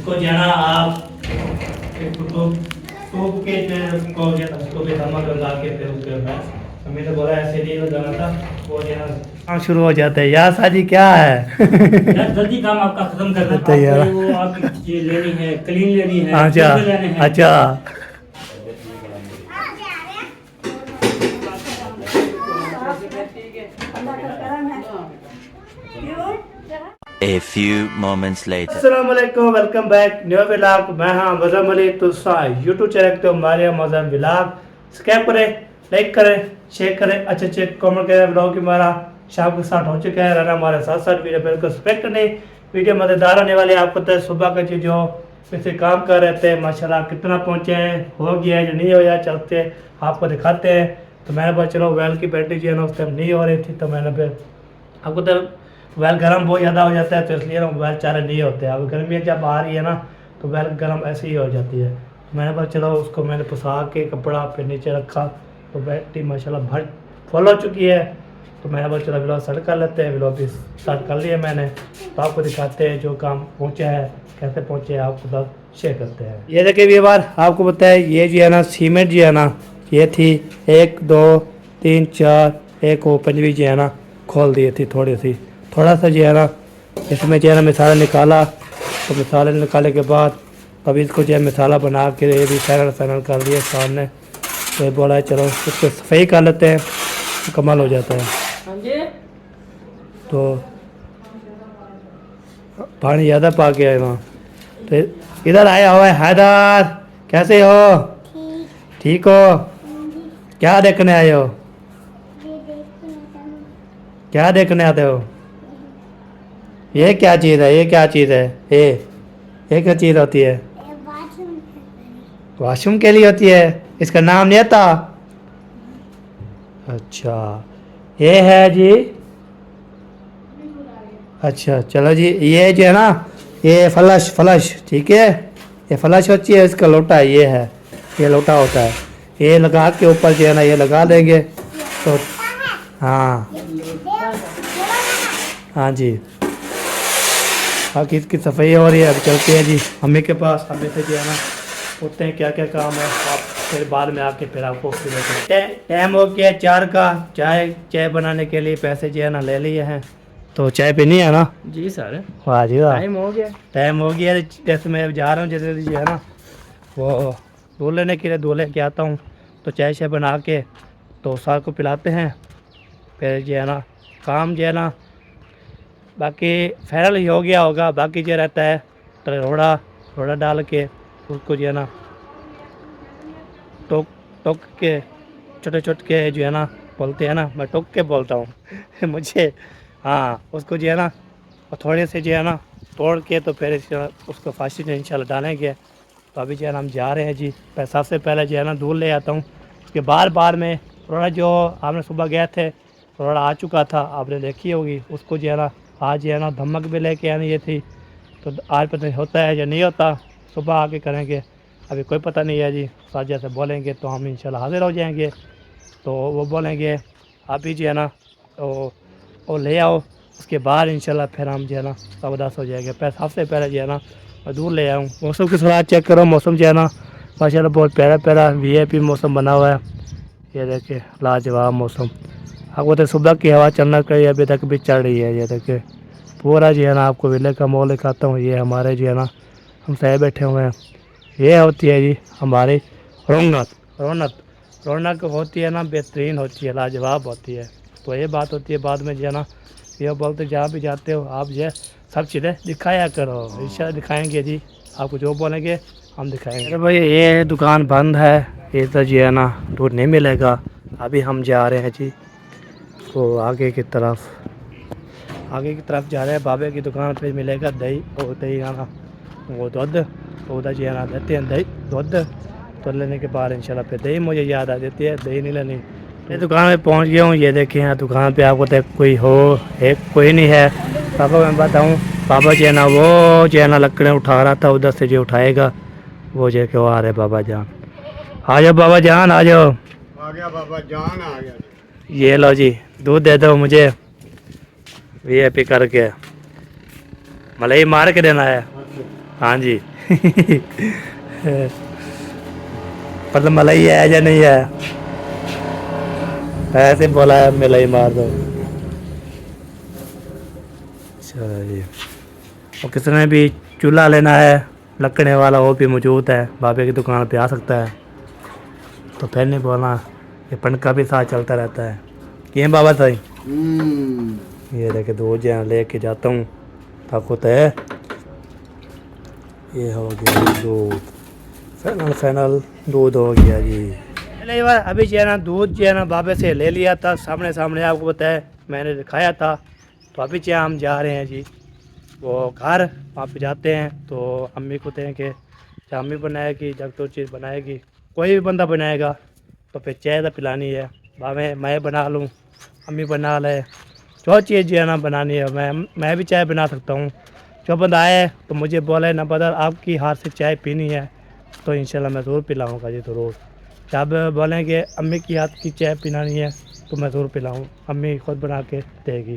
इसको जो है ना आप टूप के को उसको भी धमक लगा के फिर उसके बाद हमें तो बोला ऐसे नहीं लगाना था वो जो है काम शुरू हो जाते हैं। यार साजी क्या है यार जल्दी काम आपका खत्म कर देते हैं यार। वो आपकी ये लेनी है, क्लीन लेनी है, अच्छा फिल्टर लेने हैं। अच्छा A few moments later. अस्सलामुअलैकुम, वेलकम बैक न्यू व्लॉग। मैं हाँ मज़म अली तुसा यूट्यूब चैनल तो हमारे मज़म व्लॉग सब्सक्राइब करें, लाइक करें, शेयर करें, अच्छे कमेंट करें। ब्लॉग हमारा शाम के साथ हो चुका है, रहना हमारे साथ साथ वीडियो बिल्कुल एक्सपेक्ट नहीं। वीडियो मज़ेदार होने वाली है। आपको पता है सुबह का जो वैसे काम कर रहे थे माशाल्लाह कितना पहुँचे हैं, हो गया है जो नहीं हो या चलते आपको दिखाते हैं। तो मैंने बोला चलो वेल की बैटरी जो है ना उस टाइम नहीं हो रही थी, तो मैंने फिर आपको तो वेल गर्म बहुत ज़्यादा हो जाता है तो इसलिए ना वेल चारे नहीं होते। अब गर्मियाँ जब आ रही है ना तो वेल गर्म ऐसे ही हो जाती है। मैंने बोला चलो उसको मैंने पुसा के कपड़ा फिर नीचे रखा तो बैटरी माशाल्लाह भर फुल हो चुकी है। तो मैंने बोला चलो ब्लॉग स्टार्ट कर लेते हैं। ब्लॉग भी स्टार्ट कर लिया मैंने, तो आपको दिखाते हैं जो काम पहुँचा है, कैसे पहुँचे हैं आपको साथ शेयर करते हैं। ये देखिए भी बार आपको पता है ये जो है ना सीमेंट जो है ना ये थी 1 2 3 4, एक ओपन भी जो है ना खोल दी थी थोड़ा सा जो है ना इसमें जो है ना मसाला निकाला। तो मसाले निकालने के बाद अभी इसको जो है मसाला बना के ये भी फैनल कर दिया सामने। तो ये बोला है चलो इसको सफाई कर लेते हैं, कमाल हो जाता है। तो पानी ज़्यादा पा गया है वहाँ। तो इधर आया हुआ है हैदर, कैसे हो? ठीक हो? क्या देखने आए हो? क्या देखने आते हो? ये क्या चीज़ है? ये क्या चीज़ है? ये क्या चीज़ होती है? वॉशरूम के लिए होती है। इसका नाम नहीं आता? अच्छा ये है जी। अच्छा चलो जी, ये जो है ना ये फ्लश ठीक है, ये फ्लश होती है। इसका लोटा ये है, ये लोटा होता है। ये लगा के ऊपर जो है ना ये लगा देंगे तो हाँ हाँ जी। बाकी इसकी सफाई हो रही है। अब चलते हैं जी मम्मी के पास। हमें से जो है ना पूछते हैं क्या क्या काम है, आप फिर बाद में आके फिर आपको टाइम हो गया 4 का। चाय बनाने के लिए पैसे जो है ना ले लिए हैं, तो चाय पीनी है ना? जी सर, वाह जी वाह, टाइम हो गया। जैसे मैं जा रहा हूँ जैसे जो है ना वो दूध लेने के लिए दूध लेके आता हूँ, तो चाय बना के तो सार को पिलाते हैं। फिर जो है ना काम जो है ना बाकी फैरल ही हो गया होगा। बाकी जो रहता है तो रोड़ा डाल के उसको जो है ना टोक के छोटे के जो है ना बोलते हैं ना, मैं टोक के बोलता हूँ मुझे। हाँ उसको जो है ना थोड़े से जो है ना तोड़ के तो फिर उसको फांसी में इंशाल्लाह डालेंगे। तो अभी जो है ना हम जा रहे हैं जी। सबसे पहले जो है ना दूध ले आता हूँ। उसके बार में रोड़ा जो हमने सुबह गए थे रोड़ा आ चुका था, आपने देखी होगी। उसको जो है ना आज जो है ना धमक भी लेके आनी ये थी। तो आज पता नहीं होता है या नहीं होता, सुबह आके करेंगे, अभी कोई पता नहीं है जी। साजिया से बोलेंगे तो हम इंशाल्लाह हाजिर हो जाएंगे। तो वो बोलेंगे आप ही जो है ना वो ले आओ, उसके बाद इंशाल्लाह फिर हम जो है ना सावधान हो जाएंगे। सबसे पहले जो है ना मैं दूर ले आऊँ। मौसम की थोड़ा चेक करो, मौसम जो है ना माशाल्लाह बहुत प्यारा VIP मौसम बना हुआ है। ये देखिए लाजवाब मौसम। आपको तो सुबह की हवा चलना चाहिए, अभी तक भी चल रही है। ये देखिए पूरा जो है ना आपको विले का मोल दिखाता हूँ। ये हमारे जो है ना हम सह बैठे हुए हैं। ये होती है जी हमारी रौनक होती है ना, बेहतरीन होती है, लाजवाब होती है। तो ये बात होती है बाद में जो है ना ये बोलते जहाँ भी जाते हो आप जो है सब चीज़ें दिखाया करो। इंशाल्लाह दिखाएंगे जी, आपको जो बोलेंगे हम दिखाएंगे। अरे भाई ये दुकान बंद है, ये तो जो है ना दूध नहीं मिलेगा। अभी हम जा रहे हैं जी वो आगे की तरफ जा रहे हैं। बाबे की दुकान पे मिलेगा दही और दही आना वो दूध, तो उधर जो है ना देते हैं दही दूध। तो लेने के बाद इंशाल्लाह फिर दही मुझे याद आ जाती है, दही नहीं लेनी। मैं दुकान पे पहुंच गया हूँ। ये देखिए यहाँ दुकान पे आपको तक कोई कोई नहीं है। पापा मैं बताऊँ, पापा जो है ना वो जो है ना लकड़ें उठा रहा था, उधर से जो उठाएगा वो जो क्यों आ रहे बाबा जान। आ जाओ बाबा जान, आ जाओ। आ गया बाबा जान, आ गया। ये लो जी दूध दे दो मुझे VIP करके, मलाई मार के देना है। हाँ जी मतलब मलाई है या नहीं है, ऐसे बोला है मलाई मार दो। चलो जी, और किसी ने भी चूल्हा लेना है लकड़े वाला वो भी मौजूद है, बाबे की दुकान पे आ सकता है। तो फिर नहीं बोलना, ये पंखा भी साथ चलता रहता है। क्यों बाबा सही ये देखे दूध जो लेके जाता हूँ ताकत है। ये हो गया दूध, फाइनल दूध हो गया जी। पहले बार अभी जो है ना दूध जो है ना बाबे से ले लिया था, सामने सामने आपको बताया, मैंने दिखाया था। तो अभी जो हम जा रहे हैं जी वो घर, वहाँ पे जाते हैं। तो अम्मी को कहें कि जब अम्मी बनाएगी, जब तो चीज़ बनाएगी, कोई भी बंदा बनाएगा तो फिर चाय तो पिलानी है। भावे मैं बना लूँ, अम्मी बना ले, जो चीज़ जो है ना बनानी है। मैं भी चाय बना सकता हूँ। जो बंदा आए तो मुझे बोले ना बदर आपकी हाथ से चाय पीनी है तो इंशाल्लाह मैं ज़रूर पिलाऊँगा जी। तो रोज़ जब बोलेंगे अम्मी की हाथ की चाय पिलानी है तो मैं ज़रूर पिलाऊँ, अम्मी खुद बना के देगी।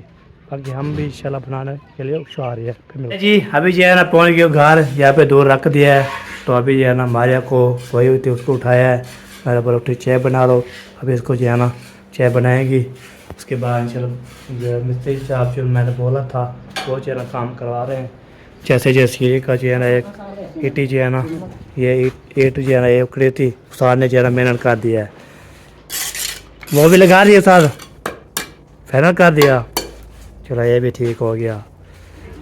बाकी हम भी इंशाल्लाह बनाने के लिए होशियार है जी। अभी जो है ना पहुँच गए घर, यहाँ पे दूर रख दिया है। तो अभी जो है ना मारिया को सोई हुई थी उसको उठाया है, मेरे पर उठी चाय बना लो। अभी इसको जो है ना चाय बनाएगी, उसके बाद चलो मिस्त्री साहब जो मैंने बोला था वो जो है ना काम करवा रहे हैं। जैसे जैसे ये का जो है ना एक ईटी जो है ना ये ईट जो है ना ये उखड़ी थी, सार ने जो है ना मेहनत कर दिया है, वो भी लगा दिया सार, फाइनल कर दिया। चलो ये भी ठीक हो गया,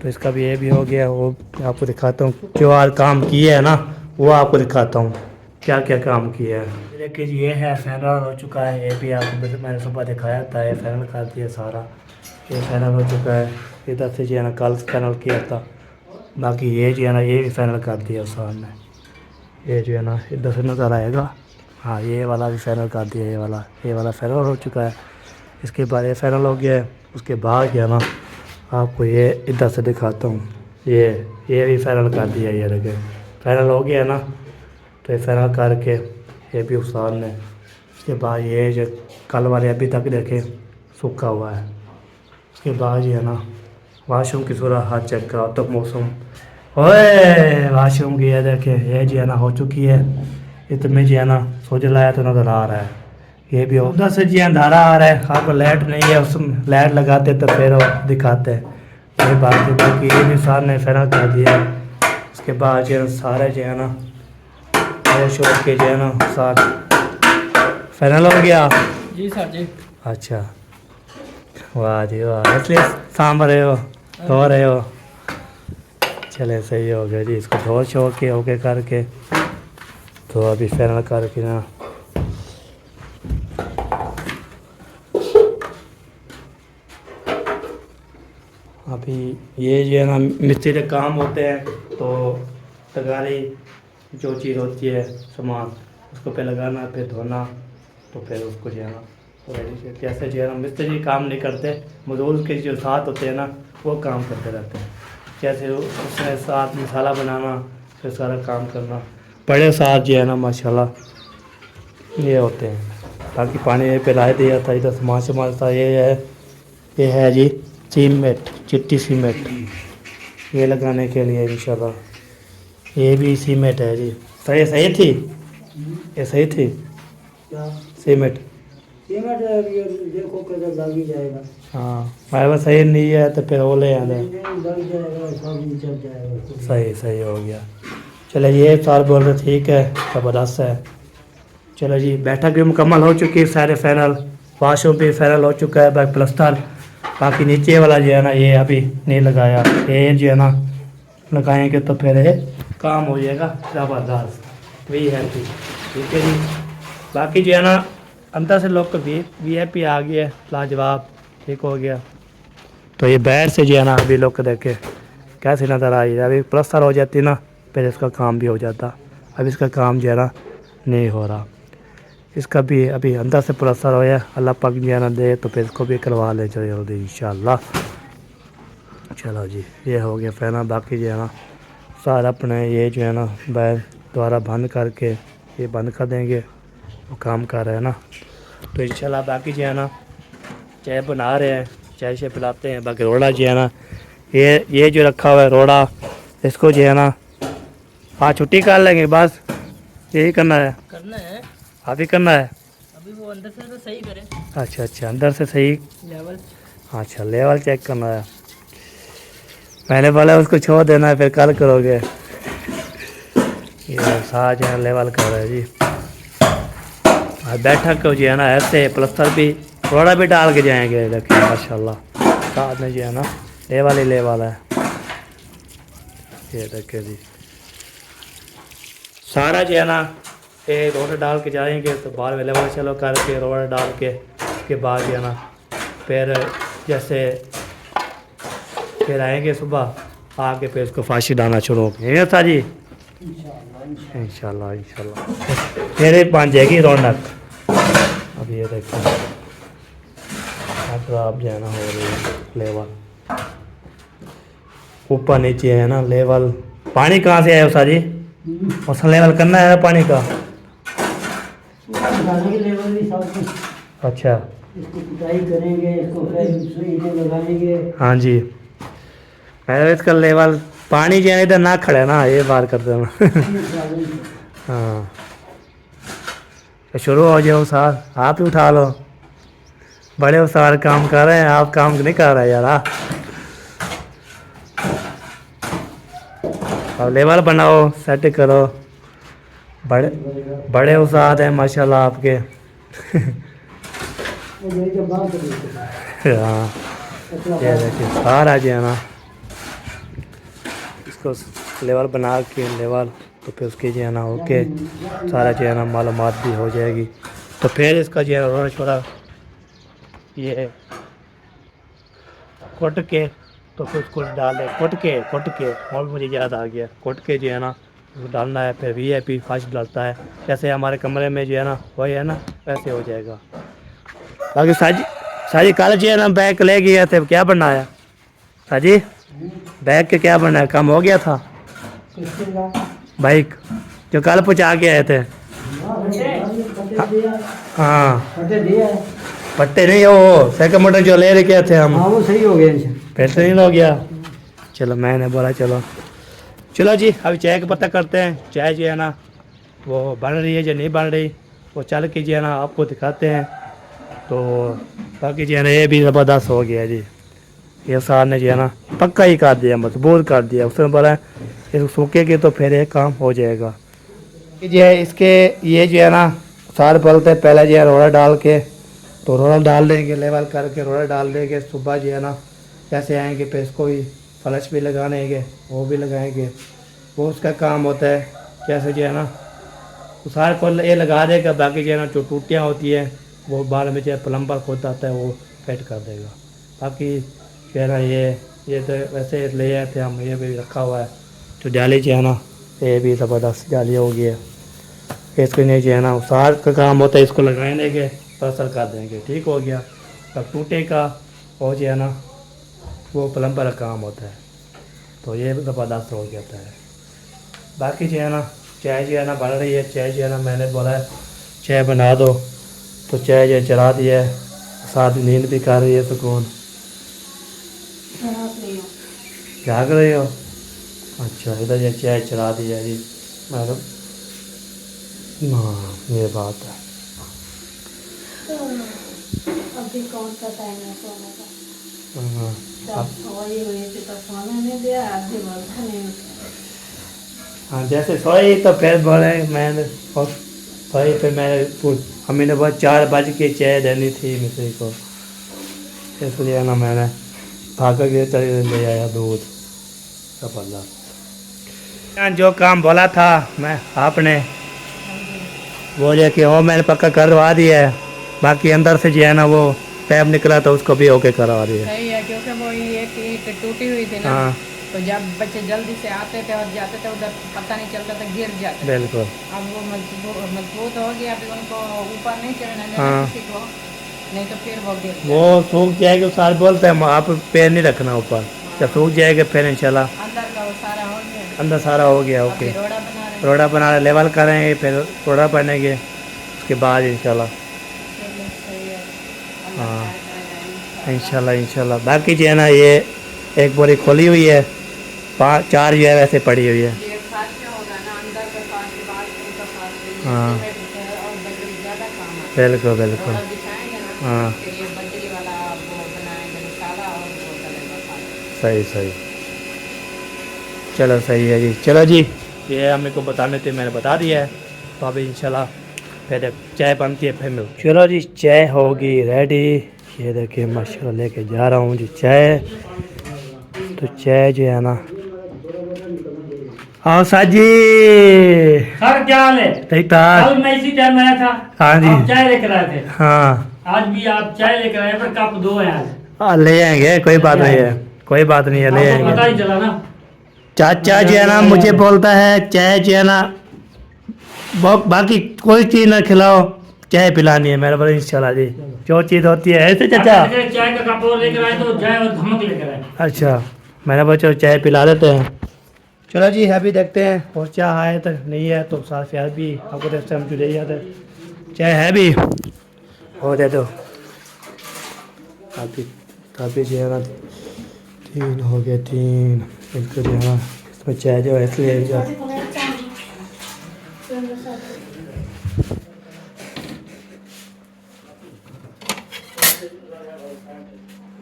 तो इसका भी ये भी हो गया। वो आपको दिखाता हूँ जो आज काम किए है ना, वो आपको दिखाता हूँ क्या क्या काम किया है। देखिए ये है फाइनल हो चुका है, ये भी आपको मैंने सुबह दिखाया था, ये फाइनल कर दिया सारा, ये फाइनल हो चुका है। इधर से जो है ना कल फाइनल किया था, बाकी ये जो है ना ये भी फाइनल कर दिया सामने, ये जो है ना इधर से नज़र आएगा। हाँ ये वाला भी फाइनल कर दिया, ये वाला फाइनल हो चुका है। इसके बाद ये फाइनल हो गया है। उसके बाद जो है ना आपको ये इधर से दिखाता हूँ, ये भी फाइनल कर दिया। ये देखे फाइनल हो गया ना, तो ये फाइनल करके ये भी उस्ताद ने। उसके बाद ये जो कल वाले अभी तक देखे सूखा हुआ है। उसके बाद जो है ना वाशरूम की सूरत हाथ चेक करा तो मौसम, ओए वाशरूम की ये देखे ये जो है ना हो चुकी है। इतने जो है ना सोच लाया तो नज़र आ रहा है, ये भी उधर से जी अंधारा आ रहा है। आपको लाइट नहीं है, उसमें लाइट लगाते तो फिर दिखाते हैं। ये बात है, बाकी ये भी सार ने फाइनल कर दिया। उसके बाद जो है सारे जो है ना शो के जो है ना सार फाइनल हो गया जी सर जी। अच्छा वाह जी वाह, इसलिए सांभ रहे हो, धो रहे हो। चले सही हो गया जी, इसको धो शो के ओके करके तो अभी फाइनल करके ना अभी ये जो है ना मिस्त्री के काम होते हैं। तो तगारी जो चीज़ होती है सामान उसको पे लगाना, फिर धोना, तो फिर उसको जो है ना जैसे जो है ना मिस्त्री काम नहीं करते, मजदूर के जो साथ होते हैं ना वो काम करते रहते हैं। जैसे उसमें साथ मसाला बनाना, फिर सारा काम करना, बड़े साथ जो है ना माशाल्लाह ये होते हैं। बाकी पानी पिला दिया था, इधर सामान था। ये है जी सीमेंट, चिट्टी सीमेंट, ये लगाने के लिए इंशाल्लाह। ये भी सीमेंट है जी, सही थी, ये सही थी सीमेंट देखो कदर लग ही जाएगा। हाँ हमारे पास सही नहीं है तो फिर वो ले आने, लग जाएगा, सब चल जाएगा। सही हो गया। चलो ये सार बोल रहे ठीक है, ज़बरदस्त है। चलो जी बैठक भी मुकम्मल हो चुकी है, सारे फाइनल, वाशरूम भी फाइनल हो चुका है, बाकी प्लस्तर। बाकी नीचे वाला जो है ना ये अभी नहीं लगाया, ये जो है ना लगाएंगे तो फिर ये काम हो जाएगा ज़बरदस्त। वही है ठीक है जी। बाकी जो है ना अंदर से लोग को VIP आ गया, लाजवाब, ठीक हो गया। तो ये बैर से जो है ना अभी लोग को देखे कैसे नज़र आई, अभी प्लस्तर हो जाती ना फिर इसका काम भी हो जाता। अब इसका काम जो है ना नहीं हो रहा, इसका भी अभी अंदर से प्लस्तर हो गया। अल्लाह पाक जो है ना दे तो फिर इसको भी करवा ले जल्दी इंशाल्लाह। चलो जी ये हो गया फाइनल। बाकी जो है ना सारा अपने ये जो है ना बैर द्वारा बंद करके ये बंद कर देंगे, वो काम कर रहे हैं ना। तो इंशाल्लाह बाकी जो है ना चाय बना रहे हैं, चाय से पिलाते हैं। बाकी रोड़ा जो है ना ये जो रखा हुआ है रोड़ा, इसको जो है ना हाँ छुट्टी कर लेंगे बस, यही करना है। करना है आप ही करना है। अभी, वो अंदर से तो सही करें अच्छा अच्छा, अंदर से सही। लेवल। अच्छा लेवल चेक करना है। मैंने बोला उसको छोड़ देना है, फिर कल करोगे। ये सारा जो है लेवल कर रहा है जी। और बैठक को जो है ना ऐसे प्लस्तर भी थोड़ा भी डाल के जाएंगे। देखिए माशाल्लाह साथ में जो है ना लेवल ही लेवल है। ये देखिए जी सारा जो है ना ये रोड डाल के जाएंगे तो बाद में लेवल चलो करके रोड डाल के उसके बाद जो है ना फिर जैसे फिर आएंगे सुबह आके फिर उसको फांसी डालना शुरू हो गया था जी। इंशाल्लाह इंशाल्लाह फिर बन जाएगी रौनक। अब ये देखो अब आप जो है ना हो रही है लेवल ऊपर नीचे है ना लेवल। पानी कहाँ से आया उसा जी? उसका लेवल करना है पानी का। लेवल भी सब कुछ, अच्छा इसको कुटाई करेंगे, इसको फिर सुई लगाएंगे। हाँ जी मैं इसका लेवल पानी जो है इधर ना खड़े ना ये बात करते हैं। हाँ तो शुरू हो जाओ सर, आप ही उठा लो। बड़े उसार काम कर रहे हैं, आप काम नहीं कर रहे यार। अब लेवल बनाओ सेट करो। बड़े बड़े उस्ताद हैं माशाल्लाह आपके। हाँ ये देखिए सारा जो है ना इसको लेवल बना के लेवल तो फिर उसकी जो है ना ओके सारा जो है ना मालूमात भी हो जाएगी। तो फिर इसका जो है रोड़ा छोड़ा ये कुट के तो फिर उसको डाले कुट के और मुझे याद आ गया कुट के जो है ना उसको डालना है। फिर VIP फर्स्ट डालता है जैसे हमारे कमरे में जो है ना वही है ना वैसे हो जाएगा। बाकी साजी कल जो है ना बैग ले गया थे क्या बनाया साजी? बैग के क्या बनाया? काम हो गया था बाइक जो कल पहुँचा के आए थे। हाँ पट्टे नहीं हो सेकंड मोटर जो ले रखे थे हम। हाँ वो सही हो गया फिर तो नहीं हो गया। चलो मैंने बोला चलो चलो जी अभी चाय का पता करते हैं। चाय जो है ना वो बन रही है जो नहीं बन रही वो चल के जो है ना आपको दिखाते हैं। तो बाकी जो है ना ये भी ज़बरदस्त हो गया जी। ये सार ने जो है ना पक्का ही कर दिया मजबूत कर दिया। उसने बोला इसको सूखेगी तो फिर ये काम हो जाएगा। जो है इसके ये जो है ना सार बोलते पहले जो है रोड़ा डाल के तो रोड़ा डाल देंगे लेवल करके रोड़ा डाल देंगे। सुबह जो है ना कैसे आएंगे फिर इसको भी फ्लश भी लगाएंगे वो भी लगाएंगे वो उसका काम होता है। कैसे जो है ना सार को ये लगा देगा। बाकी जो है ना जो टूटियाँ होती है वो बाद में जो है प्लम्बर खुद आता है वो फिट कर देगा। बाकी जो है ना ये तो वैसे ले आए थे हम ये भी रखा हुआ है। जो जाली जो है ना ये भी ज़बरदस्त जाली हो गई है। इसके लिए जो है ना सार का काम होता है इसको लगाए देंगे प्लस्तर कर देंगे ठीक हो गया। तब टूटे का वो जो है ना वो प्लम्बर का काम होता है। तो ये ज़बरदस्त हो जाता है। बाकी जो है ना चाय जो है ना बन रही है। चाय जो है ना मैंने बोला है चाय बना दो तो चाय जो चला दी है साथ नींद भी कर रही है सुकून। जाग रही हो? अच्छा इधर ये चाय चला दी है जी मैडम। हाँ ये बात है। अभी कौन सा टाइम है सोने का? हाँ जब सोई हुई थी तो सोने नहीं दिया, आधी बोलता नहीं उठा। हाँ जैसे सोई तो फिर बोले मैंने और सोई फिर मैंने अम्मी ने बहुत 4 बज के चाय देनी थी मिश्री को इसलिए ना मैंने भागा के चले ले आया दूध। ज़बरदस्त जो काम बोला था मैं आपने बोले कि वो मैंने पक्का करवा दिया है। बाकी अंदर से जो है ना वो पैप निकला तो उसको भी ओके करवा दिया। सही है क्योंकि वो ये ईंट टूटी हुई थी ना। हाँ तो जब बच्चे जल्दी से आते थे और जाते थे उधर पता नहीं चलता था गिर जाते थे। बिल्कुल अब वो मजबूत हो गया अभी उनको ऊपर नहीं चढ़ना देना हाँ। किसी को नहीं तो फिर वो गिर वो सूख जाएगी सार बोलते हैं आप पैर नहीं रखना ऊपर जब सूख जाएगा फिर इंशाल्लाह अंदर का वो सारा हो गया। अंदर सारा हो गया ओके। अभी रोड़ा बना रहे हैं। रोड़ा बना लेवल करेंगे फिर रोड़ा बनेंगे उसके बाद इंशाल्लाह। चलो, सही है। हाँ इंशाल्लाह। बाकी जो है ना ये एक बोरी खोली हुई है 4 जो है वैसे पड़ी हुई है। ये खर्चा होगा ना हाँ। और बजरी ज़्यादा काम आता है। बिल्कुल बिल्कुल। और दिखाएंगे ना हाँ फिर ये बजरी वाला वो बनाएंगे मसाला और वो डलेगा पानी। सही सही। चलो सही है जी। चलो जी, ये हमें को बताने थे, मैंने बता दिया है। तो अभी इंशाल्लाह फिर चाय बनती है फिर मिल। चलो जी, चाय होगी रेडी। ये देखिए माशाल्लाह लेके जा रहा हूँ जी चाय। तो चाय जो है ना, हाँ साजी सर क्या हाल है? ठीक ठाक। कल मैं इसी टाइम आया था। हाँ जी। आप चाय लेकर आए थे। हाँ आज भी आप चाय लेकर आए पर कप 2 है आज। हाँ ले आएंगे, कोई बात नहीं है, कोई बात नहीं है, ले आपको पता आएंगे। ही चला ना। चाचा जो है ना मुझे बोलता है चाय जो है ना बाकी कोई चीज़ ना खिलाओ, चाय पिलानी है। मेरा बोला इंशाल्लाह जी, जो चीज़ होती है ऐसे चाचा। अगर चाय का कप और लेकर आए तो चाय और धमक लेकर आए। अच्छा, मैंने बोला चलो चाय पिला देते हैं। चलो जी, अभी देखते हैं और चाय है तो नहीं है तो साथ प्यार भी आपको देखते हम चले जाते हैं। चाय है भी हो दे दो अभी। अभी जो है ना 3 हो गए, 3 बिल्कुल जो है ना इसमें चाय जो है इसलिए जो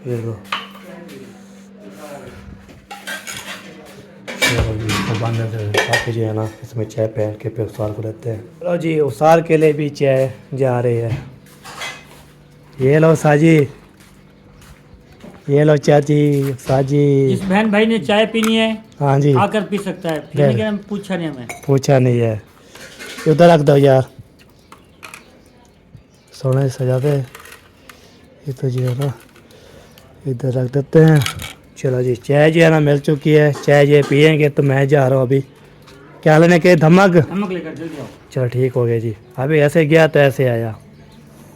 ये लो। चलो जी, इसको बांधने से बाकी जो है ना इसमें चाय पहन के फिर उसार को लेते हैं। चलो जी, उसार के लिए भी चाय जा रही है। ये लो साजी, ये लो चाची साजी। जिस बहन भाई ने चाय पीनी है हाँ जी, आकर पी सकता है। पीने के लिए पूछा नहीं हमें। पूछा नहीं है। उधर रख दो यार, सोने से सजा दे। ये तो जो है ना इधर रख देते हैं। चलो जी, चाय जो है ना मिल चुकी है। चाय जो पियेंगे तो मैं जा रहा हूँ अभी। क्या लेने के? धमक। धमक लेकर जल्दी आओ। चलो ठीक हो गया जी। अभी ऐसे गया तो ऐसे आया।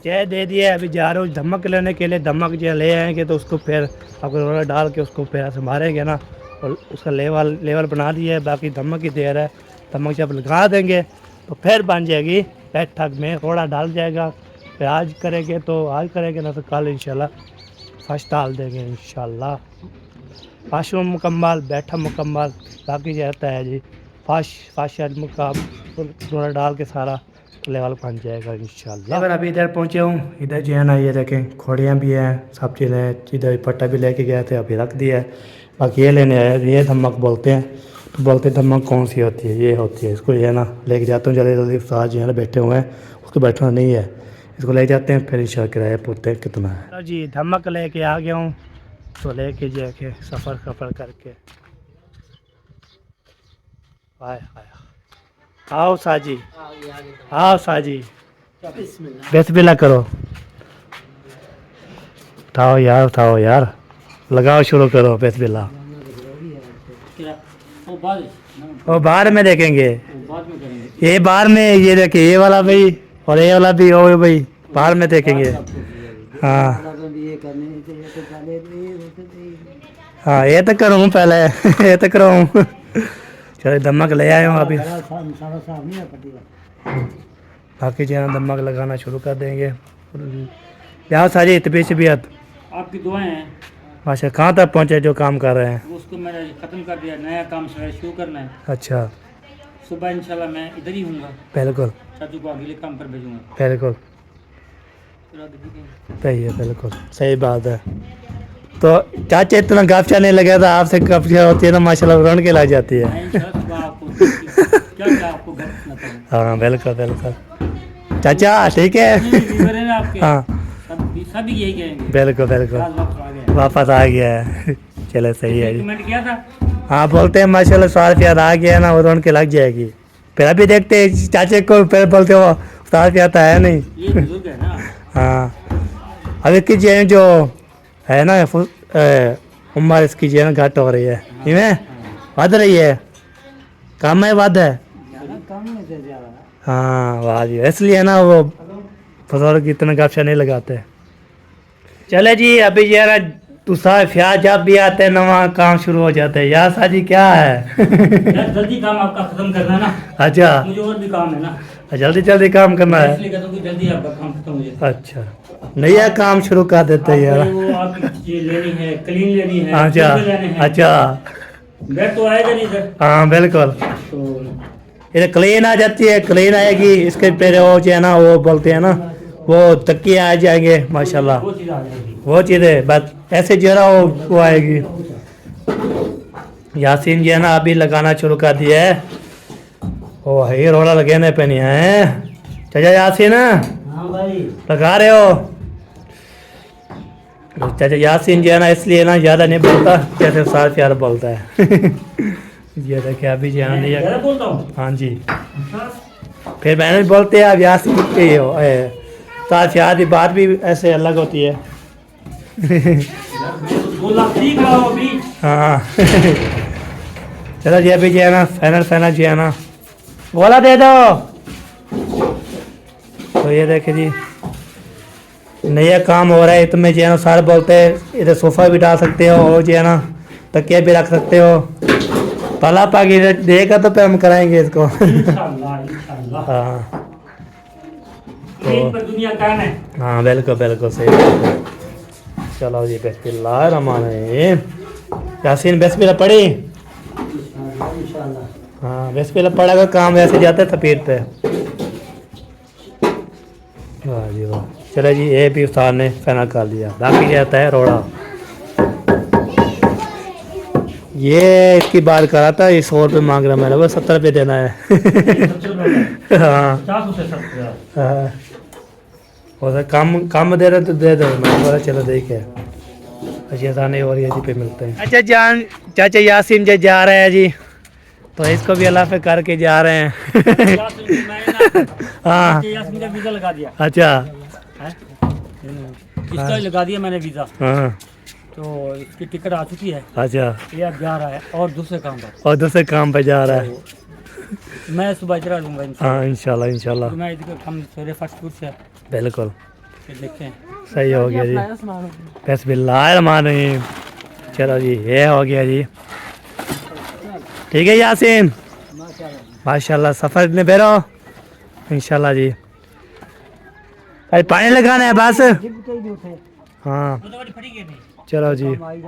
चाय दे दिया, अभी जा रहा हूँ धमक लेने के लिए। धमक जो ले आएंगे तो उसको फिर आपको रोला डाल के उसको फिर ऐसे मारेंगे ना, और उसका लेवल बना दिया है। बाकी धमक ही देर है। धमक जब लगा देंगे तो फिर बन जाएगी बैठक में, रोड़ा डाल जाएगा। फिर आज करेंगे तो आज करेंगे ना तो कल इंशाल्लाह फर्स्ट डाल देंगे इंशाल्लाह। फर्स्ट मुकम्मल, बैठक मुकम्मल, बाकी रहता है जी फर्स्ट मुकम्मल, रोड़ा डाल के सारा लेवल बन जाएगा इंशाल्लाह। अगर अभी इधर पहुँचे हूँ, इधर जो है ना ये देखें खोड़ियाँ भी हैं, सब चीज़ें। इधर पट्टा भी लेके गए थे, अभी रख दिया है। बाकी ये लेने आए, ये धमक बोलते हैं। तो बोलते धमक कौन सी होती है? ये होती है। इसको ये ना लेके जाता हूँ जल्दी जल्दी। साथ जो है ना बैठे हुए हैं, उसको बैठना नहीं है। इसको ले जाते हैं, फिर इंशाल्लाह किराया पूछते हैं कितना है। तो जी धमक लेके आ गया हूँ, तो लेके जाके सफ़र करके आए आए। आओ साजी, आओ साजी, बिस्मिल्लाह करो। उठाओ यार, लगाओ, शुरू करो बिस्मिल्लाह। वो बाद में देखेंगे, ये बाद में, ये देखिए ये वाला भी और ये वाला भी हो भाई, बाद में देखेंगे। हाँ हाँ, ये तो करूँ पहले ये तो करूँ। चलो धमक ले आए हूँ अभी। बाकी जो है ना धमक लगाना शुरू कर देंगे। यहाँ सारी तबीयत आपकी दुआएं हैं। माशा। कहाँ तक पहुँचे जो काम कर रहे हैं? उसको मैंने ख़त्म कर दिया, नया काम शुरू करना है। अच्छा, सुबह इंशाल्लाह मैं इधर ही हूँगा। बिल्कुल चाचू को अगले काम पर भेजूँगा। बिल्कुल सही है, बिल्कुल सही बात है। तो चाचा इतना गाफचा नहीं लगा था, आपसे गाफचा होती है ना माशाल्लाह, रौनक लग जाती है। हाँ बिल्कुल बिल्कुल चाचा, ठीक है। हाँ सभी यही कहेंगे। बिल्कुल वापस आ गया है। चलो सही है जी। कमेंट किया था। हाँ बोलते हैं माशाल्लाह, स्वाद प्यार आ गया ना, वो रौनक लग जाएगी। फिर अभी देखते हैं चाचे को, फिर बोलते हो स्वाद प्यार है नहीं। ये बुजुर्ग है ना। हाँ अभी की जो है ना उम्र इसकी जो है ना घट हो रही है, इनमें बढ़ रही है, कम है बढ़ है। हाँ वाह जी, इसलिए ना वो बुजुर्ग इतना गपशा नहीं लगाते। चले जी, अभी ये ना दूसरा फ्याज जब भी आते हैं नवा काम शुरू हो जाता है। यार साजी क्या है? जल्दी काम आपका खत्म करना है ना। अच्छा, मुझे और भी काम है ना, जल्दी काम करना है। इसलिए कहता हूँ कि जल्दी आपका काम खत्म हो जाए। अच्छा, नया काम शुरू कर देते हैं यार। वो आपकी चीज़ लेनी है, क्लीन लेनी है। अच्छा लेने हैं। अच्छा, बैठ तो आएगा नहीं सर। हाँ बिल्कुल। तो इधर क्लीन आ जाती है, क्लीन आएगी इसके फिर वो जो है ना वो बोलते हैं ना वो तकिए आ जाएंगे माशाल्लाह, वो चीज़ आ जाएगी। वो चीज़ें बस ऐसे जो है ना वो आएगी। यासीन जो है ना अभी लगाना शुरू कर दिया है, ओ है रोड़ा लगाने पे नहीं है चाचा यासीन हाँ भाई, लगा रहे हो। चाचा यासीन जो है ना इसलिए ना ज़्यादा नहीं बोलता, जैसे सार प्यार बोलता है। ये देखिए अभी जो है ना ज़्यादा नहीं- बोलता हूँ। हाँ जी, अच्छा, फिर मैंने भी बोलते हैं अब यासीन के सार प्यार की बात भी ऐसे अलग होती है। यार मैं तो बोलना सीख रहा हूँ अभी। हाँ। चलो जी अभी जो है ना फाइनल जो है ना गोला दे दो। तो ये देखिए जी नया काम हो रहा है, इसमें जो है ना सारे बोलते हैं इधर सोफ़ा भी डाल सकते हो और जो है ना तकिया भी रख सकते हो। ताला पाक इधर देगा तो फिर हम कराएंगे इसको। इंशाल्लाह इंशाल्लाह। हाँ इन पर दुनिया कायम है। हाँ बिल्कुल बिल्कुल सही बात है। चलो जी बिस्मिल्लाह रहमान रहीम। यासीन बिस्मिल्लाह पढ़ी। इंशाल्लाह। हाँ बिस्मिल्लाह पढ़ा कर काम वैसे जाता है तपीर पे। वाह जी वाह। चलो जी ये भी उस्ताद ने फाइनल कर दिया, बाकी जाता है रोड़ा। ये इसकी बात कर रहा था, ये 100 रुपये मांग रहा मैंने, वो 70 रुपये देना है। 70 रुपये का। हाँ 50 रुपये 70। हाँ। हो सकता कम दे रहे तो दे दो, मैं बोला चलो देखे अच्छी आसानी और ये जी पे मिलते हैं। अच्छा जान चाचा यासीन जी जा रहे हैं जी, तो इसको भी अल्लाह पे करके जा रहे हैं। हाँ यासीन का वीज़ा लगा दिया। अच्छा इसका लगा दिया मैंने वीज़ा, हाँ तो इसकी टिकट आ चुकी है। अच्छा ये अब जा रहा है और दूसरे काम पर। और दूसरे काम पे जा रहा है। मैं सुबह चला लूँगा इंशाल्लाह। हाँ इंशाल्लाह इंशाल्लाह तो मैं इधर हम सवेरे फास्ट फूड से बिल्कुल फिर देखते हैं। सही हो गया जी। बिस्मिल्लाह रहमान रहीम। चलो जी ये हो गया जी, ठीक है यासीन माशाल्लाह। सफ़र इतने बेरो इंशाल्लाह जी। अरे पानी लगाना है बस। हाँ चलो जी वाह जी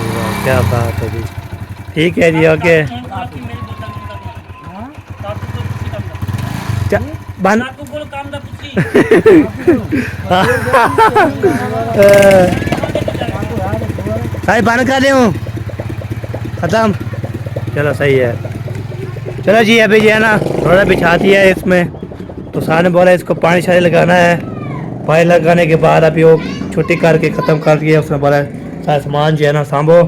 वाह क्या बात है जी। ठीक है जी ओके बन भाई बंद कर दूँ ख़त्म। चलो सही है। चलो जी अभी जो है ना थोड़ा बिछा दिया है इसमें, तो साहब ने बोला इसको पानी शानी लगाना है। पानी लगाने के बाद अभी वो छुट्टी करके ख़त्म कर दिया, उसने बोला सारा सामान जो है ना सांभो।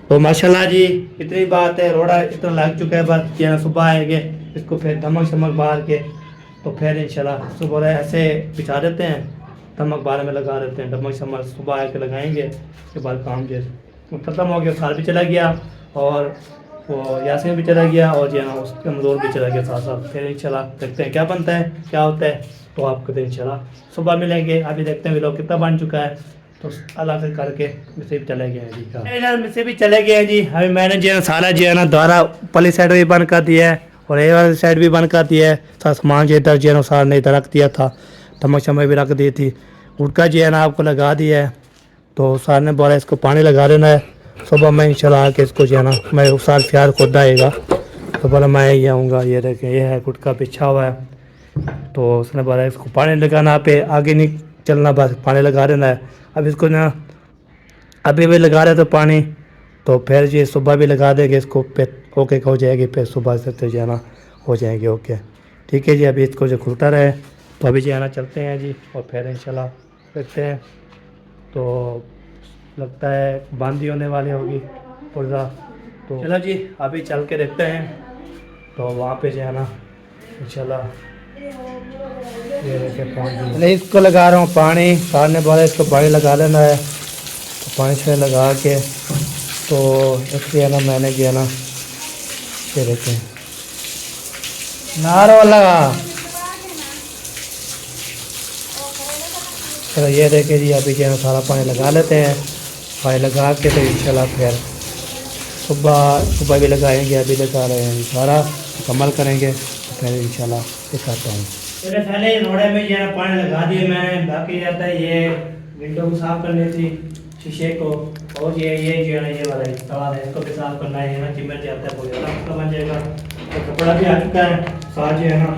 तो माशाल्लाह जी इतनी बात है, रोड़ा इतना लग चुका है, बस जो है ना सुबह आएंगे इसको फिर धमक शमक बाहर के, तो फिर इंशाल्लाह सुबह ऐसे बिछा देते हैं, धमक बाहर में लगा देते हैं, धमक शमक सुबह आके लगाएंगे। उसके बाद काम जो ख़त्म हो गया, सार भी चला गया और वो यासीन भी चला गया और जो है ना उसके मजदूर भी चला गया साथ साथ। फिर इंशाल्लाह देखते हैं क्या बनता है क्या होता है, तो आपको तो इंशाल्लाह सुबह मिलेंगे। अभी देखते हैं लोग कितना बन चुका है, तो अल्लाह से करके मिसे भी चले गए हैं जी का मिसे भी चले गए हैं जी। अभी मैंने जो है सारा जो है ना द्वारा पली साइड भी बंद कर दिया है और ये वाली साइड भी बंद कर दिया है। सारा सामान जो इधर जो है ना सार ने इधर रख दिया था, धमक शमक भी रख दी थी, गुटका जो है ना आपको लगा दिया है। तो सार ने बोला इसको पानी लगा देना है, सुबह मैं इंशाल्लाह आके इसको जो है ना मैं उस साल प्यार खुद आएगा, तो बोला मैं ही आऊँगा। ये देखें ये है गुटका बिछा हुआ है, तो उसने बोला इसको पानी लगाना पे आगे नहीं चलना, बस पानी लगा देना है। अब इसको ना अभी भी लगा रहे तो पानी, तो फिर ये सुबह भी लगा देंगे इसको, फिर ओके हो जाएगी, फिर सुबह से तो जाना हो जाएंगे ओके। ठीक है जी अभी इसको जो खुलता रहे, तो अभी जो है ना चलते हैं जी और फिर इंशाल्लाह देखते हैं। तो लगता है बंद ही होने वाली होगी पुर्जा, तो चलो जी अभी चल के देखते हैं। तो वहाँ पे जो है ना इंशाल्लाह ये देखे पहुँच गए। इसको लगा रहा हूँ पानी, सार ने बोला इसको पानी लगा लेना है, तो पानी से लगा के तो इसलिए ना मैंने जो है ना ये देखें नारो लगा। चलो ये देखे जी अभी जो है सारा पानी लगा लेते हैं, पानी लगा के तो इंशाल्लाह फिर सुबह भी लगाएंगे, अभी लगा रहे हैं, सारा मुकम्मल करेंगे तो फिर इंशाल्लाह दिखाता हूँ। पहले रोड़े में जो है पानी लगा दिए मैंने, बाकी रहता है ये विंडो को साफ करनी थी शीशे को, और ये जो है ना ये वाला सवाल है, इसको भी साफ करना है ना, चिमट जाता है पूरा तो बन जाएगा। तो कपड़ा भी आ चुका है, साथ जो है ना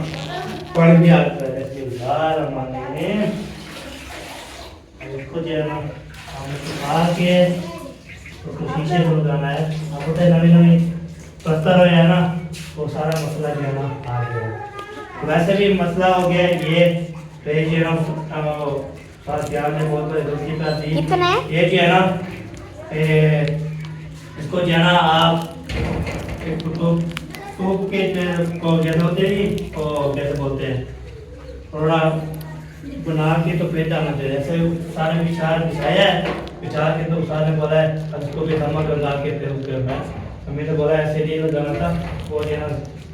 पानी भी आ चुका है। यार हमारे इसको जो है ना हमने सुखा के उसको शीशे को लगाना है। अब होता है नवी नवी पत्थर हो है ना, वो सारा मसला जो है ना आ गया। तो वैसे भी मसला हो गया ये पेज जो है ना साथ ध्यान में बहुत बड़ी गलती कर दी। ये जो है ना इसको जो है ना आप टूप के को जैसे होते हैं और कैसे बोलते हैं थोड़ा बना के तो पेट डालना चाहिए। ऐसे सारे विचार बिछाया है, बिछा के तो सारे ने बोला है उसको भी धमक लगा के फिर उसके मैं हमें तो बोला ऐसे नहीं लगाना था, वो जो है ना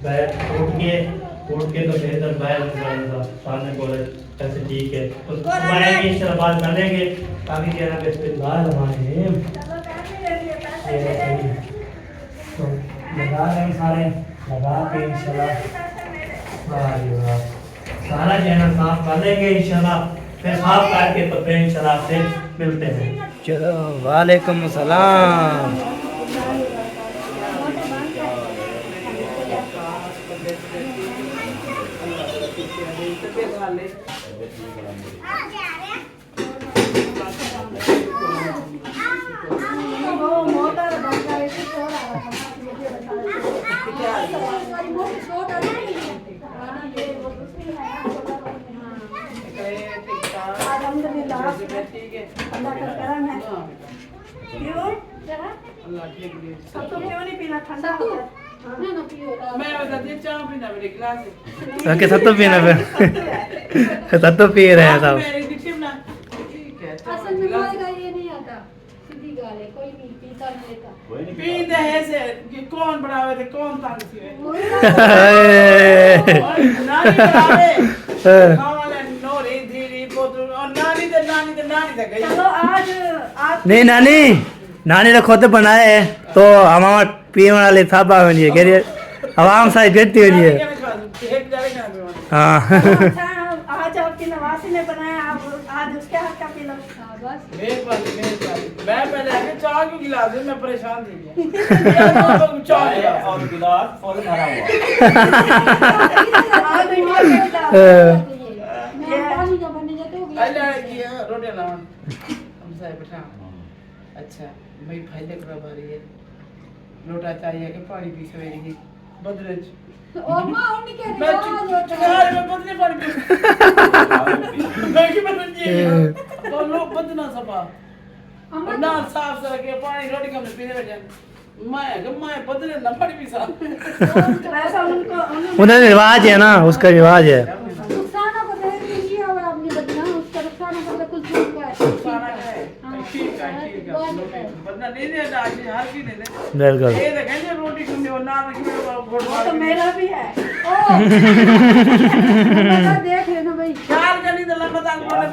बैग टूट के तो बेहतर बैग लगाना था। सामने बोले ऐसे ठीक है तो बनाएंगे इंशाल्लाह, बात कर लेंगे ताकि जो है ना बिस्मिल्लाह हमारे तो लगा रहे हैं सारे, लगा के इंशाल्लाह सारा जो है ना साफ कर लेंगे इंशाल्लाह। फिर साफ करके तो फिर इंशाल्लाह से मिलते हैं। चलो वालेकुम सलाम। ओके सब तो पीना फिर सब तो पी रहे हैं सब। असल में का ये नहीं आता, सीधी गाल है, कोई नहीं पीता नहीं लेता। पीते हैं से कि कौन बढ़ावे थे कौन तंग थी नानी बढ़ावे खावाले नोरी धीरी पोतु और नानी दे गई। चलो आज नहीं नानी ने खुद बनाए है तो हमारा पीने वाले था बनी है, कह रही है आवाम सारी देती हुई है। हाँ आज आपकी नवासी ने बनाया, आप आज उसके हाथ का पी लो। बस मैं पहले आके चाय क्यों गिला दूं, मैं परेशान थी चाय और गिलास फुल भरा हुआ। रोटी लाओ हम साहब बैठा। अच्छा भाई भाई देख रहा बारी है लोटा चाहिए कि पानी पी सवेरे बदले और मां उन्हीं के मैं यार मैं बदले पानी पी मैं की बदल जी और लोग बदना सबा और ना साफ से रखे पानी रोटी कम पीने बैठे मैं बदले ना पानी पी सा वैसा उनको उनका रिवाज है ना, उसका रिवाज है। नुकसानों को देख लीजिए और आपने बदला उसका नुकसानों का कुछ नहीं हुआ है। सारा है ठीक है बदना नहीं दे आज हर की नहीं दे बिल्कुल ये देखेंगे रोटी खुंदे और ना रखी वो तो मेरा भी है। देख लेना भाई ख्याल करनी तो लंबा ताल बोले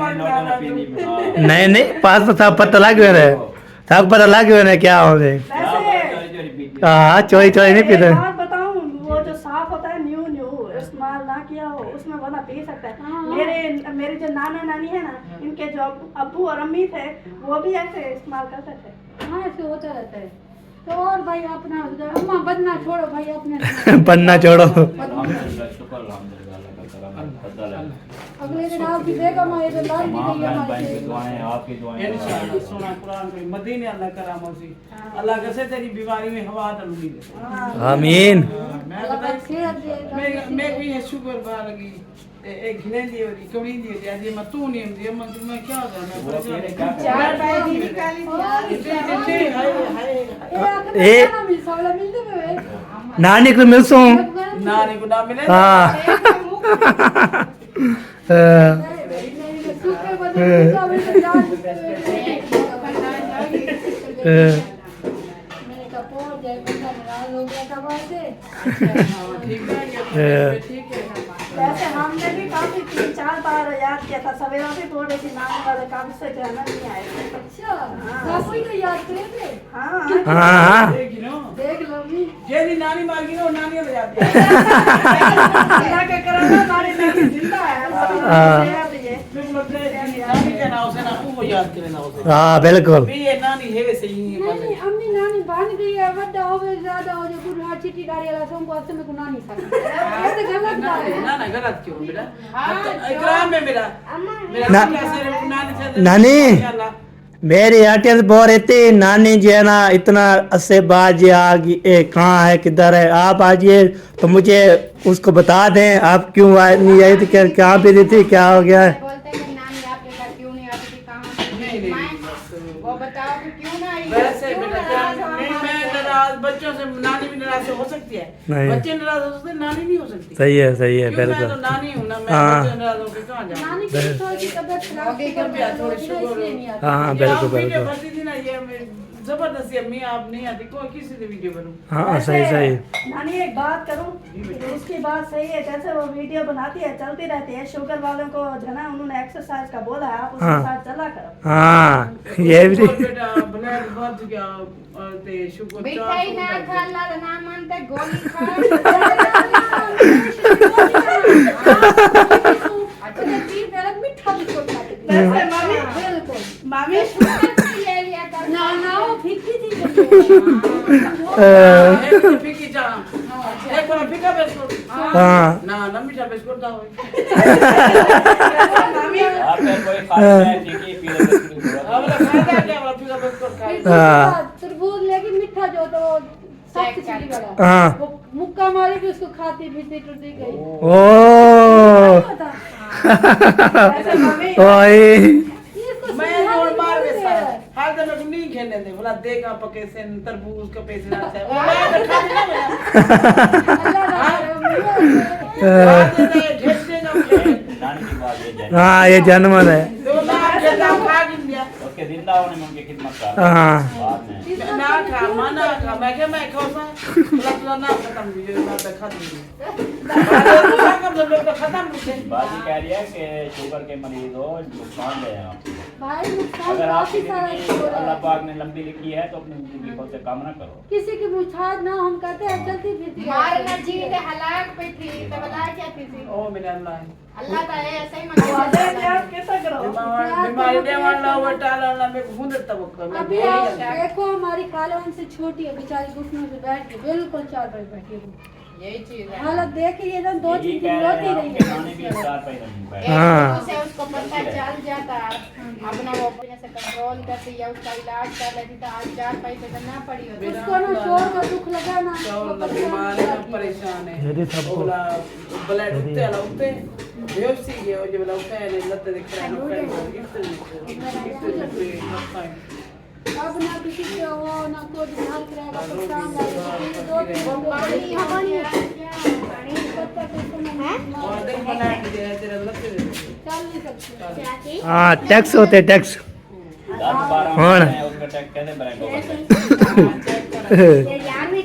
नहीं पास तो सब पता लग गए रहे, सब पता लग गए रहे क्या हो गए। हाँ चोरी नहीं पीते। बात बताऊं वो जो साफ होता है न्यू इस्तेमाल ना किया हो उसमें बंदा पी सकता है। मेरे जो नाना नानी है ना, इनके जो अब्बू और अम्मी थे वो भी ऐसे इस्तेमाल करते थे। हाँ ऐसे होता रहता है। तो और भाई अपना अम्मा बनना छोड़ो भाई अपने बनना छोड़ो। अगले दिन आपकी बेगम आई तो लाल भी गई हमारी आपकी दुआएं सोना कुरान को मदीने अल्लाह कराम उसी अल्लाह कैसे तेरी बीमारी में हवा डालूंगी। आमीन। मैं बता मैं भी है शुक्र बा लगी एक घिनेंदी होती कवड़ींदी होती आज मैं तू नहीं होती मैं क्या होता मैं परेशान चार पाए दी निकाली थी हाय ए मिल सावला मिलते हुए नानी को मिल सो नानी को ना मिले हाँ वैसे हमने भी काफी 3-4 बार याद किया था, सवेरा भी थोड़ी सी नानी वाले काम से जाना नहीं आए। अच्छा कोई तो याद करे थे। हाँ देख लो ये नी नानी मार गई ना नानी ले जाती है अल्लाह के करम हमारी नानी जिंदा है। नानी के नाम से ना वो याद करे ना उसे। हाँ बिल्कुल भी ये नानी है वैसे ही नहीं अम्मी नानी बन गई है वड्डा होवे ज्यादा हो जो बुढ़ा चिट्ठी डाली वाला सोम को असम में को नानी सा ये तो गलत बात है ना ना गलत क्यों बेटा इकराम है मेरा नानी मेरी आंटियां बोल रही थी नानी जी है ना इतना अस्से बाज ये कहाँ है किधर है आप आइए तो मुझे उसको बता दें आप क्यों नहीं आई थी कहाँ पे थी क्या हो गया है बोलते हैं कि नानी आपके घर क्यों नहीं आती थी कहाँ नहीं वो बताओ कि क्यों ना आई वैसे बेटा मैं नाराज बच्चों से नानी भी नाराज हो सकती है नहीं। बच्चे नाराज हो सकते नानी नहीं हो सकती सही है क्यों मैं बिल्कुल तो नानी हूँ ना मैं हाँ। बच्चे नाराज होकर कहाँ जाऊँ नानी की थोड़ी तबीयत खराब थी थोड़ी शुगर हाँ बिल्कुल वीडियो बिल्कुल भरती थी ना ये जबरदस्ती अम्मी आप नहीं आती कोई किसी से वीडियो बनूं हाँ सही सही नानी एक बात करूं उसकी बात सही है जैसे वो वीडियो बनाती है चलती रहती है शुगर वालों को जो ना उन्होंने एक्सरसाइज का बोला है आप उसके हाँ। साथ चला करो हाँ ये भी और बेटा ब्लड बढ़ गया और ते शुगर मिठाई ना खा ला ना मानते गोली खा अच्छा तीन गलत मीठा बिस्कुट खाते थे वैसे मामी बिल्कुल मामी ले लिया कर ना वो फीकी थी फीकी जा एक बार फीका बिस्कुट हाँ ना ना मीठा बिस्कुट था मामी आप पे कोई खास है फीकी पीले बिस्कुट की अब जरूरत खाया क्या वाला फीका बिस्कुट खाया तरबूज लेके मीठा जो तो सख्त चिली वाला हाँ वो मुक्का मारी भी उसको खाती पीती टूटी गई ओ पता वैसे मामी ओए मैं जोर मार के साथ हाल तो मैं नहीं खेलने दे बोला देखा पके से तरबूज का पैसे ना चाहिए वो मैं तो खा लिया नानी की बात ये जाए हाँ ये जनमन है तो मैं खेलता हूँ खा गिन उसके जिंदा होने में उनकी खिदमत कर हाँ बाद में ना खा माना खा मैं क्या मैं खाऊं सा ना खत्म हुई ना तो खत्म बात ये कह रही है कि शुगर के मरीज हो नुकसान गए हैं आप भाई नुकसान अगर आपकी काफी सारा जिंदगी हो रहा अल्लाह है पाक ने लंबी लिखी है तो अपनी जिंदगी को से काम ना करो किसी की मुछाद ना हम कहते हैं चलती फिरती मारना जीत हलाक पे थी तो बता क्या थी ओ मेरा अल्लाह अल्लाह का है ऐसे ही वादे मत प्यार कैसा करो बीमारी दे वाला वो टाला ना मैं घूंद तब अभी आप देखो हमारी कालवन से छोटी है बेचारी घुटनों पे बैठ के बिल्कुल चार पर बैठी है यही चीज है हालत देखिए ना दो ये तीन कह दिन रहे रोती हैं रही आपके नानी भी है चार पैर नहीं बैठे हाँ। से उसको पता चल जाता अपना वो अपने से कंट्रोल करती या उसका इलाज कर लेती तो आज 4 पैसे करना पड़ी होती उसको ना शोर का दुख लगा ना तो बीमार है परेशान है बोला ब्लड उठते वाला उठते बेहोशी गया जो बोला उठे ने लत दिख रहा है अब ना किसी के हो ना कोई ध्यान करेगा परेशान रहेगा दो तीन पानी हमारी और देख बना के दे तेरा लत दे चल नहीं सकते हाँ टैक्स होते टैक्स 10-12 हाँ। महीने उसका टैक्स कैसे भरेंगे अभी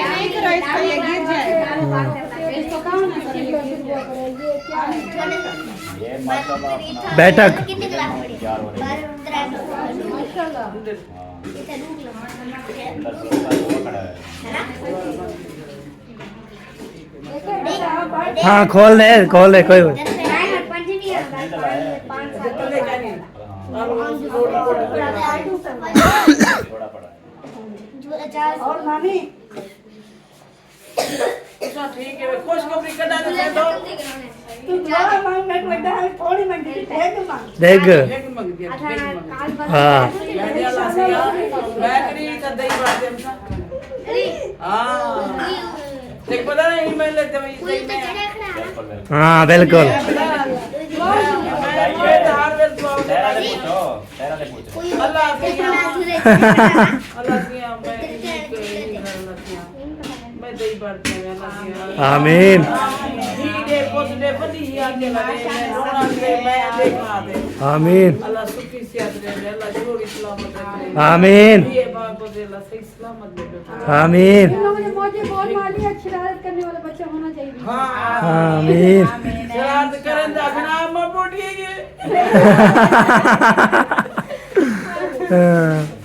नहीं करो इसका ये गिर जाएगा इसको काम नहीं करेगा फिर वो करे ये क्या है ये मतलब अपना बैठक तैयार हो रही है माशाल्लाह अंदर से वो खड़ा है हाँ खोल दे कोई थोड़ा पड़ा है और नानी अच्छा ठीक है खुशखबरी कटा दे दो तू थोड़ा मांग मैं लगता है थोड़ी मांग दी देख मांग देख एक मंग दिया एक मंग हाँ मैं दिया लासिया मैं करी त दही बात हमसा हां देख पता नहीं मैं लेते भाई सही में हाँ बिल्कुल मैं धार वेल तो तेरा ले पूछो अल्लाह से अल्लाह से मैं दही बात में अल्लाह से आमीन दे पोते पति आके लगे रोना दे मैं देखा दे आमीन अल्लाह सुखी सेहत दे अल्लाह जोड़ी सलामत रखे आमीन ये बात को दे अल्लाह सही सलामत दे आमीन इन लोगों ने मुझे बहुत माली अच्छी शरारत करने वाला बच्चा होना चाहिए हां आमीन शरारत करें तो अपना आप मोटिएंगे हाँ।